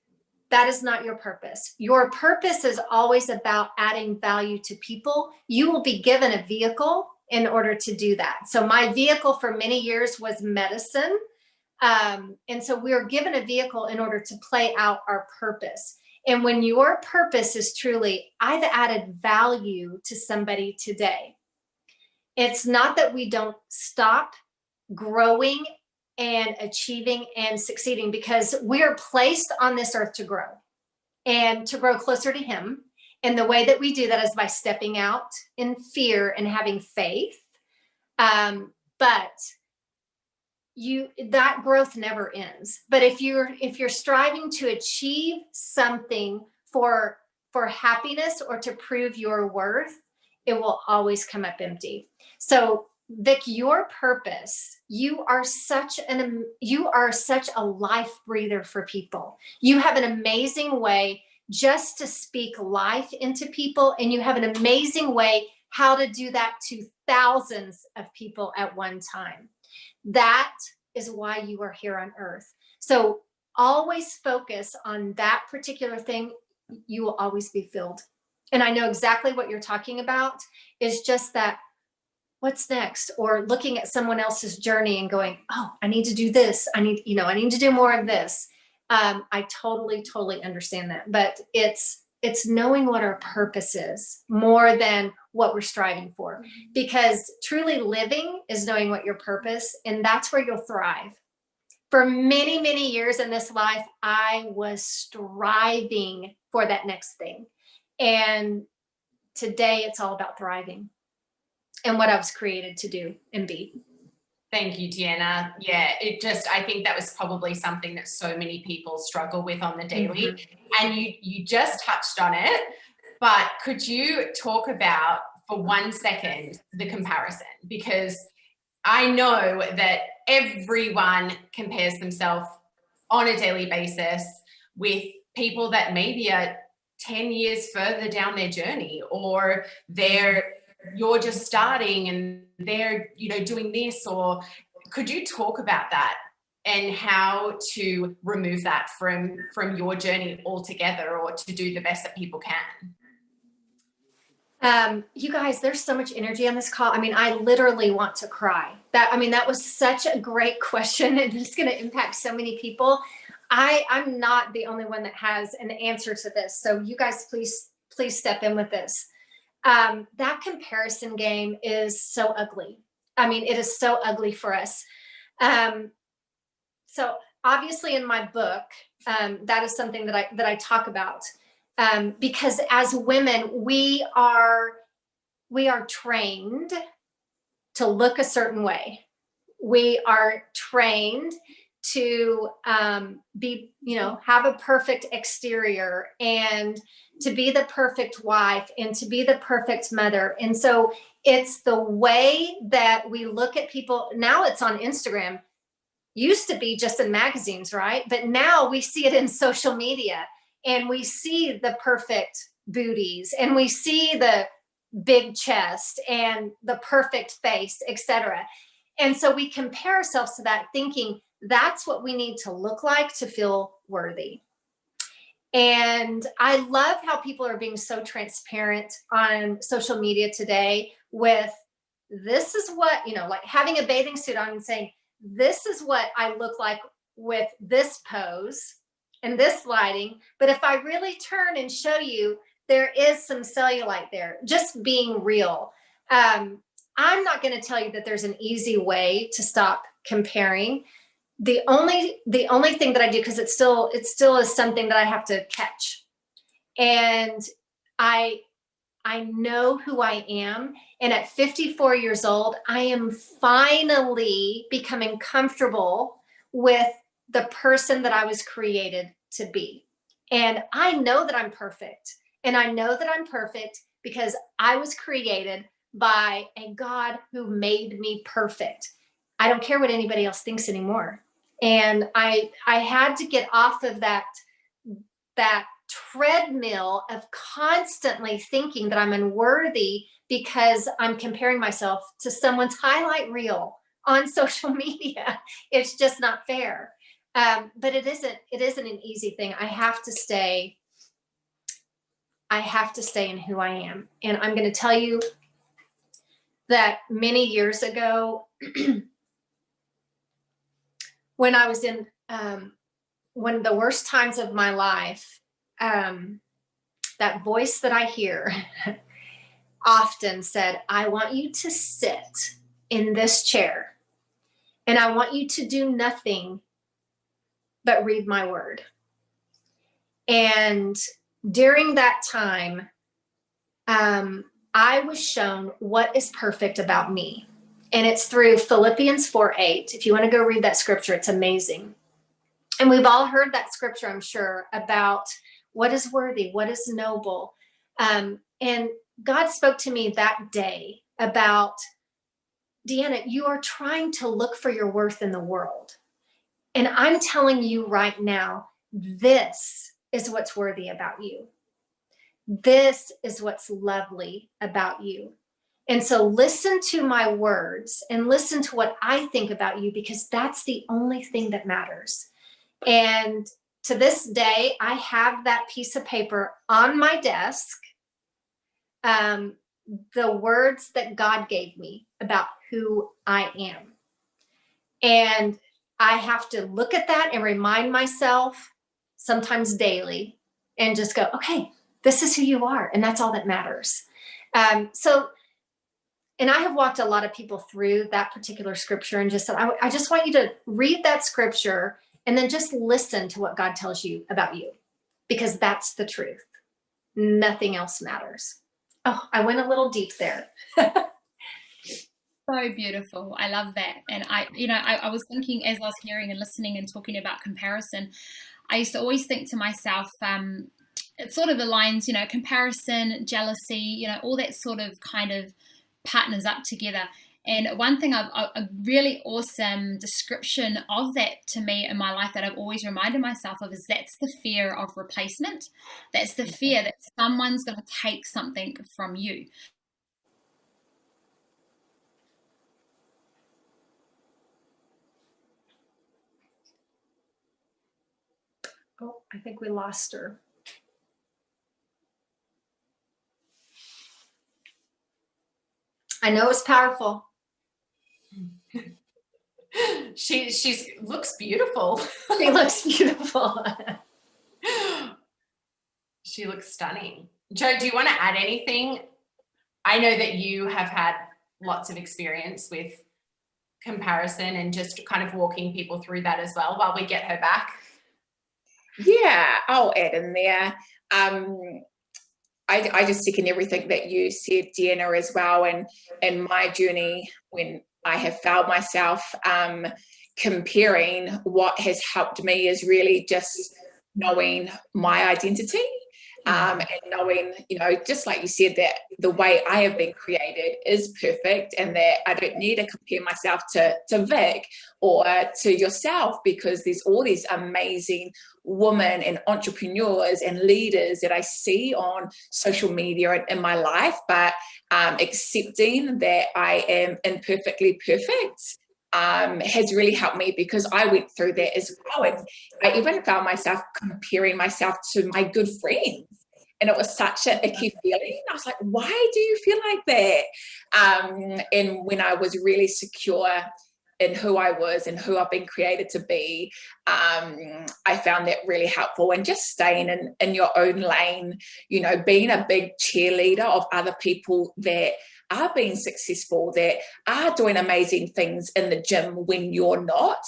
That is not your purpose. Your purpose is always about adding value to people. You will be given a vehicle in order to do that. So my vehicle for many years was medicine. And so we were given a vehicle in order to play out our purpose. And when your purpose is truly, I've added value to somebody today, it's not that we don't stop growing and achieving and succeeding, because we're placed on this earth to grow and to grow closer to Him. And the way that we do that is by stepping out in fear and having faith. But that growth never ends. But if you're striving to achieve something for happiness or to prove your worth, it will always come up empty. So Vic, your purpose, you are such a life breather for people. You have an amazing way just to speak life into people, and you have an amazing way how to do that to thousands of people at one time. That is why you are here on earth. So always focus on that particular thing. You will always be filled. And I know exactly what you're talking about, is just that, what's next? Or looking at someone else's journey and going, oh, I need to do this. I need to do more of this. I totally understand that. But it's knowing what our purpose is more than what we're striving for. Because truly living is knowing what your purpose, and that's where you'll thrive. For many, many years in this life, I was striving for that next thing. And today it's all about thriving. and what I was created to do and be. Thank you, Deanna. Yeah, I think that was probably something that so many people struggle with on the daily. And you just touched on it, but could you talk about, for 1 second, the comparison? Because I know that everyone compares themselves on a daily basis with people that maybe are 10 years further down their journey, or you're just starting and they're, doing this. Or could you talk about that and how to remove that from your journey altogether, or to do the best that people can? You guys, there's so much energy on this call. I mean, I literally want to cry. That was such a great question, and it's going to impact so many people. I'm not the only one that has an answer to this. So you guys, please step in with this. That comparison game is so ugly. I mean, it is so ugly for us. So obviously in my book, that is something that I talk about, because as women, we are trained to look a certain way. We are trained to be, have a perfect exterior, and to be the perfect wife, and to be the perfect mother. And so it's the way that we look at people. Now it's on Instagram. Used to be just in magazines, right? But now we see it in social media, and we see the perfect booties, and we see the big chest and the perfect face, etc. And so we compare ourselves to that, thinking that's what we need to look like to feel worthy. And I love how people are being so transparent on social media today with, this is what, like having a bathing suit on and saying, this is what I look like with this pose and this lighting. But if I really turn and show you, there is some cellulite there, just being real. I'm not going to tell you that there's an easy way to stop comparing. The only thing that I do, because it still is something that I have to catch. And I know who I am. And at 54 years old, I am finally becoming comfortable with the person that I was created to be. And I know that I'm perfect. And I know that I'm perfect because I was created by a God who made me perfect. I don't care what anybody else thinks anymore. And I had to get off of that treadmill of constantly thinking that I'm unworthy because I'm comparing myself to someone's highlight reel on social media. It's just not fair. But it isn't an easy thing. I have to stay in who I am. And I'm going to tell you that many years ago, when I was in one of the worst times of my life, that voice that I hear often said, I want you to sit in this chair, and I want you to do nothing but read my word. And during that time, I was shown what is perfect about me. And it's through Philippians 4:8. If you want to go read that scripture, it's amazing. And we've all heard that scripture, I'm sure, about what is worthy, what is noble. And God spoke to me that day about, Deanna, you are trying to look for your worth in the world. And I'm telling you right now, this is what's worthy about you. This is what's lovely about you. And so listen to my words and listen to what I think about you, because that's the only thing that matters. And to this day, I have that piece of paper on my desk, the words that God gave me about who I am. And I have to look at that and remind myself, sometimes daily, and just go, okay, this is who you are. And that's all that matters. And I have walked a lot of people through that particular scripture and just said, I just want you to read that scripture and then just listen to what God tells you about you, because that's the truth. Nothing else matters. Oh, I went a little deep there. So beautiful. I love that. And I was thinking as I was hearing and listening and talking about comparison, I used to always think to myself, it sort of aligns, comparison, jealousy, all that sort of kind of partners up together. And one thing, a really awesome description of that to me in my life that I've always reminded myself of is that's the fear of replacement. That's the fear that someone's going to take something from you. Oh, I think we lost her. I know it's powerful. She's looks beautiful. She looks beautiful. She looks stunning. Joe, do you want to add anything? I know that you have had lots of experience with comparison and just kind of walking people through that as well while we get her back. Yeah, I'll add in there. I just second everything that you said, Deanna, as well. And my journey when I have found myself comparing, what has helped me is really just knowing my identity. And knowing, just like you said, that the way I have been created is perfect and that I don't need to compare myself to Vic or to yourself, because there's all these amazing women and entrepreneurs and leaders that I see on social media and in my life, but accepting that I am imperfectly perfect has really helped me, because I went through that as well. And I even found myself comparing myself to my good friends. And it was such a icky feeling. I was like, why do you feel like that? And when I was really secure in who I was and who I've been created to be, I found that really helpful. And just staying in your own lane, being a big cheerleader of other people that are being successful, that are doing amazing things in the gym when you're not.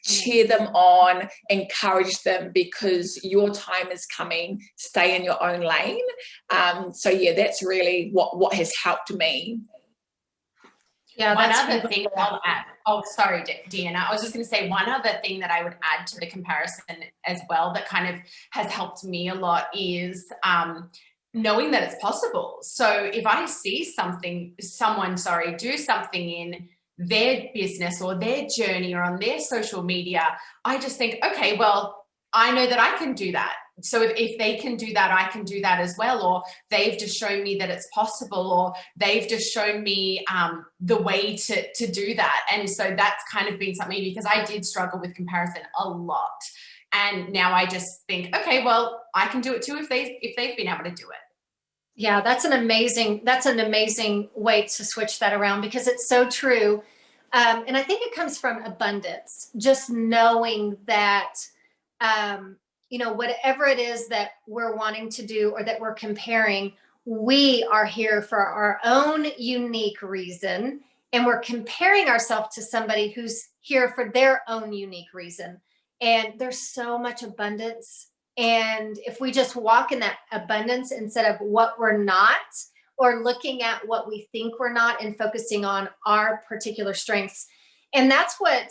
Cheer them on, encourage them, because your time is coming. Stay in your own lane. So yeah, that's really what has helped me. Yeah, one other thing I'll add. Oh, sorry, Deanna. I was just going to say one other thing that I would add to the comparison as well that kind of has helped me a lot is knowing that it's possible. So if I see someone do something in their business or their journey or on their social media, I just think, okay, well, I know that I can do that. So if they can do that, I can do that as well. Or they've just shown me that it's possible, or they've just shown me the way to do that. And so that's kind of been something, because I did struggle with comparison a lot. And now I just think, okay, well, I can do it too if they've been able to do it. Yeah, that's an amazing way to switch that around, because it's so true. And I think it comes from abundance, just knowing that, whatever it is that we're wanting to do or that we're comparing, we are here for our own unique reason. And we're comparing ourselves to somebody who's here for their own unique reason. And there's so much abundance. And if we just walk in that abundance instead of what we're not, or looking at what we think we're not and focusing on our particular strengths. And that's what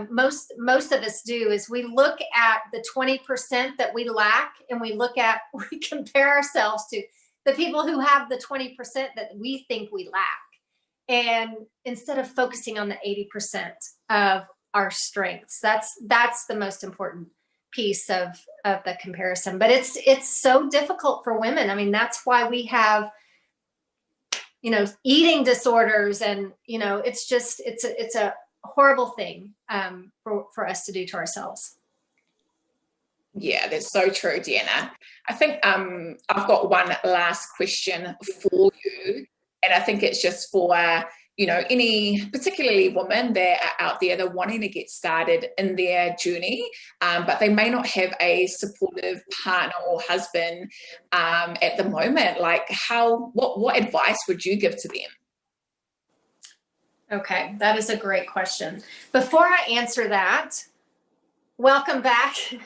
most of us do, is we look at the 20% that we lack, and we compare ourselves to the people who have the 20% that we think we lack. And instead of focusing on the 80% of our strengths, that's the most important piece of the comparison. But it's so difficult for women. I mean, that's why we have, eating disorders, and, it's a horrible thing for us to do to ourselves. Yeah, that's so true, Deanna. I think I've got one last question for you, and I think it's just for any particularly women that are out there that are wanting to get started in their journey, but they may not have a supportive partner or husband at the moment. Like, what advice would you give to them? Okay, that is a great question. Before I answer that, welcome back to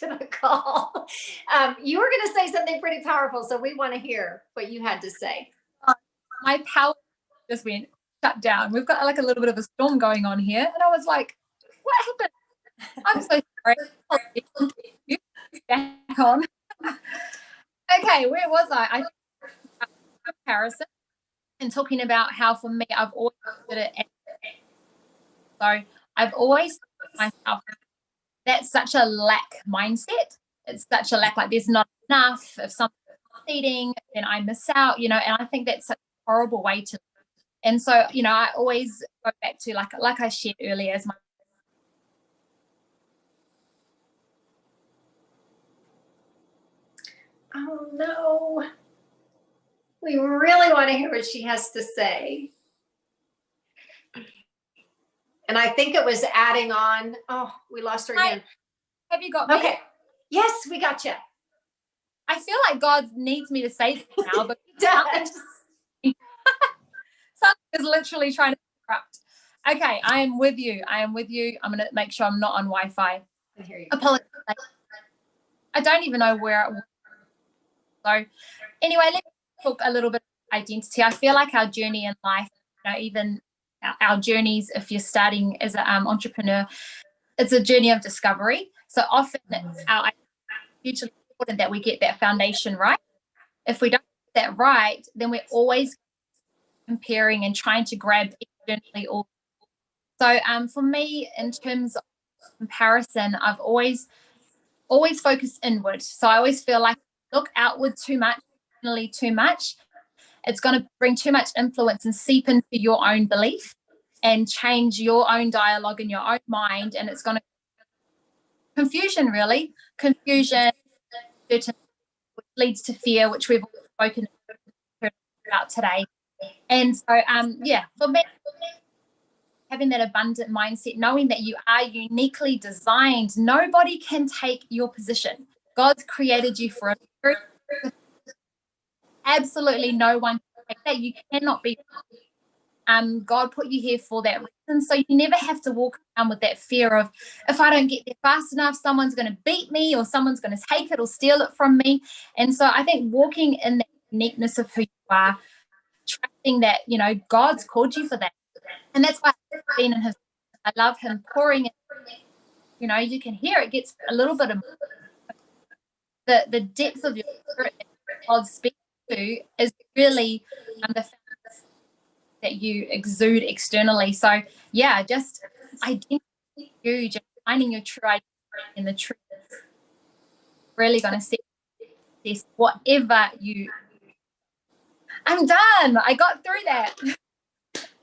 the call. You were going to say something pretty powerful, so we want to hear what you had to say. My power just went shut down. We've got like a little bit of a storm going on here. And I was like, what happened? I'm so sorry. Back on. Okay, where was I? I think comparison and talking about how for me, I've always did it. So I've always thought to myself, that's such a lack mindset. It's such a lack, like there's not enough. If someone's succeeding, then I miss out, and I think that's such a horrible way to live. And so, I always go back to like I shared earlier as my Oh no. We really want to hear what she has to say. And I think it was adding on. Oh, we lost her again. Have you got me? Okay. Yes, we got you. I feel like God needs me to say this now, but something is literally trying to interrupt. Okay, I am with you. I'm going to make sure I'm not on Wi-Fi. I hear you. Apologize. I don't even know where it was. So anyway, let's talk a little bit about identity. I feel like our journey in life, even our journeys, if you're starting as an entrepreneur, it's a journey of discovery. So often it's hugely important that we get that foundation right. If we don't get that right, then we're always comparing and trying to grab externally all. So for me, in terms of comparison, I've always focused inward. So I always feel like look outward too much, internally too much. It's going to bring too much influence and seep into your own belief and change your own dialogue in your own mind. And it's going to confusion, which leads to fear, which we've spoken about today. And so, for me, having that abundant mindset, knowing that you are uniquely designed, nobody can take your position. God's created you for a very absolutely no one can take that. You cannot be. God put you here for that reason. So you never have to walk around with that fear of, if I don't get there fast enough, someone's going to beat me or someone's going to take it or steal it from me. And so I think walking in the uniqueness of who you are, trusting that, God's called you for that. And that's why I've been in his, I love him pouring it. You can hear it gets a little bit of the depth of your spirit that God speaks to is really the fact that you exude externally. So just identity, just finding your true identity and the truth is really going to set whatever you. I'm done. I got through that.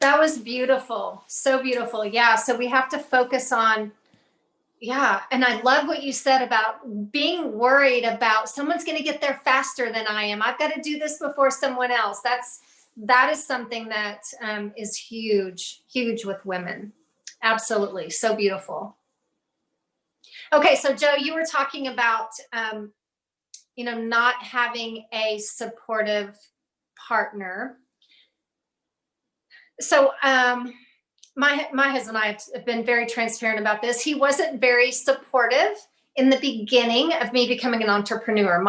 That was beautiful. So beautiful. Yeah. So we have to focus on, and I love what you said about being worried about someone's going to get there faster than I am. I've got to do this before someone else. That is something that is huge with women. Absolutely. So beautiful. Okay. So Joe, you were talking about, not having a supportive partner. So my husband and I have been very transparent about this. He wasn't very supportive in the beginning of me becoming an entrepreneur.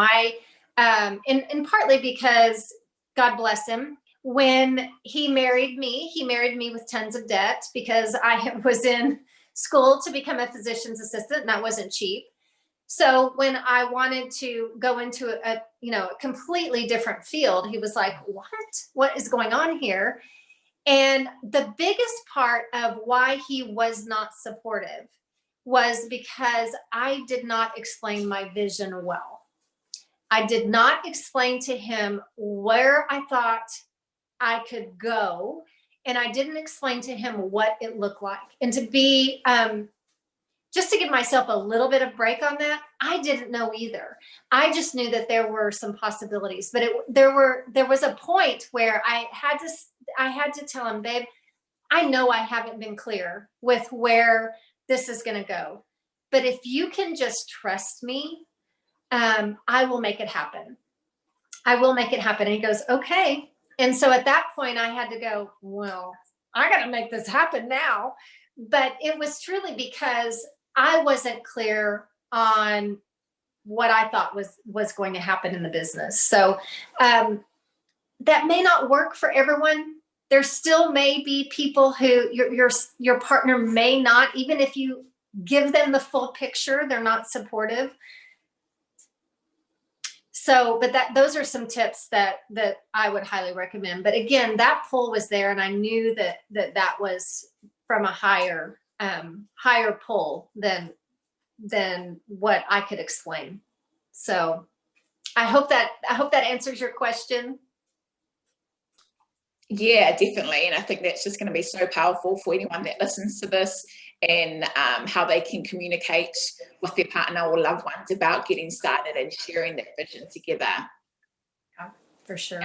And partly because, God bless him, when he married me with tons of debt because I was in school to become a physician's assistant, and that wasn't cheap. So when I wanted to go into a completely different field, he was like, what is going on here? And the biggest part of why he was not supportive was because I did not explain my vision well. I did not explain to him where I thought I could go. And I didn't explain to him what it looked like. And to be, just to give myself a little bit of break on that, I didn't know either. I just knew that there were some possibilities, but there was a point where I had to tell him, babe, I know I haven't been clear with where this is going to go, but if you can just trust me, I will make it happen. I will make it happen. And he goes, okay. And so at that point I had to go, well, I got to make this happen now. But it was truly because I wasn't clear on what I thought was going to happen in the business. So that may not work for everyone. there still may be people who your partner may not, even if you give them the full picture, they're not supportive. So, but those are some tips that I would highly recommend. But again, that pull was there, and I knew that was from a higher pull than what I could explain. So I hope that answers your question. Yeah, definitely. And I think that's just going to be so powerful for anyone that listens to this, and how they can communicate with their partner or loved ones about getting started and sharing that vision together. For sure.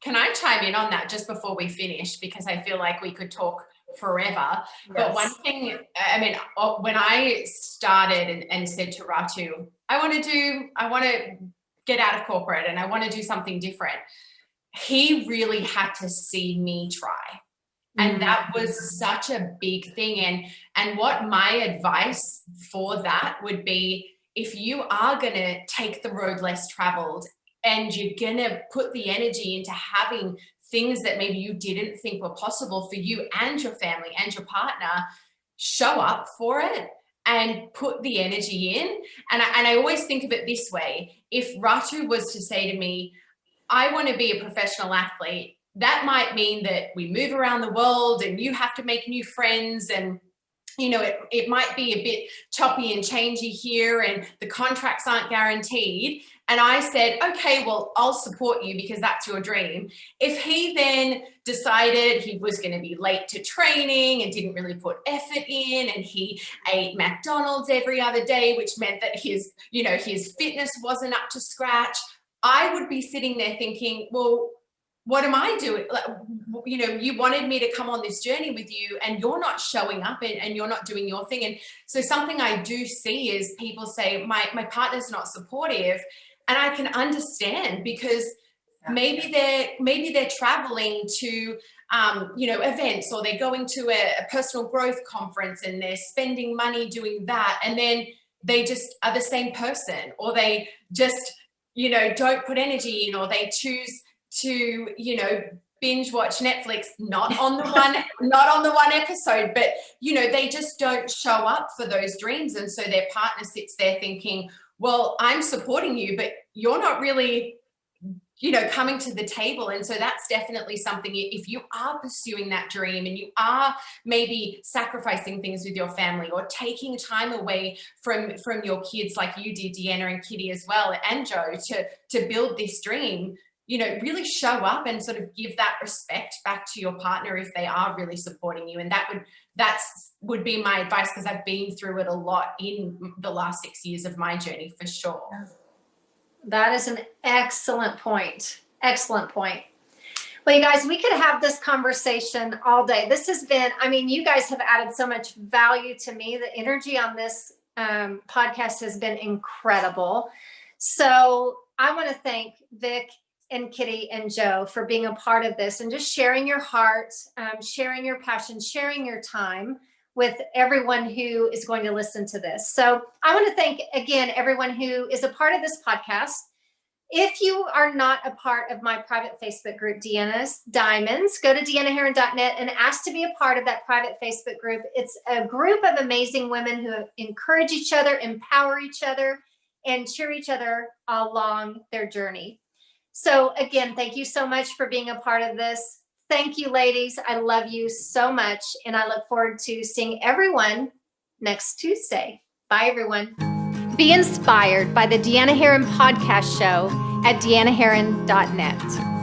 Can I chime in on that just before we finish? Because I feel like we could talk forever. Yes. But one thing, I mean, when I started and said to Ratu, I want to get out of corporate and I want to do something different, he really had to see me try. And that was such a big thing. And what my advice for that would be, if you are going to take the road less traveled and you're going to put the energy into having things that maybe you didn't think were possible for you and your family and your partner, show up for it and put the energy in. And I always think of it this way. If Ratu was to say to me, I want to be a professional athlete, that might mean that we move around the world and you have to make new friends, and you know, it might be a bit choppy and changey here and the contracts aren't guaranteed. And I said, okay, well, I'll support you because that's your dream. If he then decided he was going to be late to training and didn't really put effort in, and he ate McDonald's every other day, which meant that his fitness wasn't up to scratch, I would be sitting there thinking, well, what am I doing? You know, you wanted me to come on this journey with you and you're not showing up and you're not doing your thing. And so something I do see is people say, my partner's not supportive. And I can understand, because maybe they're traveling to, events, or they're going to a personal growth conference and they're spending money doing that. And then they just are the same person, or they just, don't put energy in, or they choose to, binge watch Netflix, not on the one episode, but, they just don't show up for those dreams. And so their partner sits there thinking, well, I'm supporting you, but you're not really, coming to the table. And so that's definitely something, if you are pursuing that dream and you are maybe sacrificing things with your family or taking time away from your kids, like you did, Deanna and Kitty as well, and Joe, to build this dream, really show up and sort of give that respect back to your partner if they are really supporting you. And that would be my advice, because I've been through it a lot in the last 6 years of my journey, for sure. That is an excellent point. Excellent point. Well, you guys, we could have this conversation all day. This has been, you guys have added so much value to me. The energy on this podcast has been incredible. So I want to thank Vic and Kitty and Joe for being a part of this and just sharing your heart, sharing your passion, sharing your time with everyone who is going to listen to this. So I want to thank again everyone who is a part of this podcast. If you are not a part of my private Facebook group, Deanna's Diamonds, go to deannaheron.net and ask to be a part of that private Facebook group. It's a group of amazing women who encourage each other, empower each other, and cheer each other along their journey. So again, thank you so much for being a part of this. Thank you, ladies. I love you so much. And I look forward to seeing everyone next Tuesday. Bye, everyone. Be inspired by the Deanna Herron podcast show at deannaheron.net.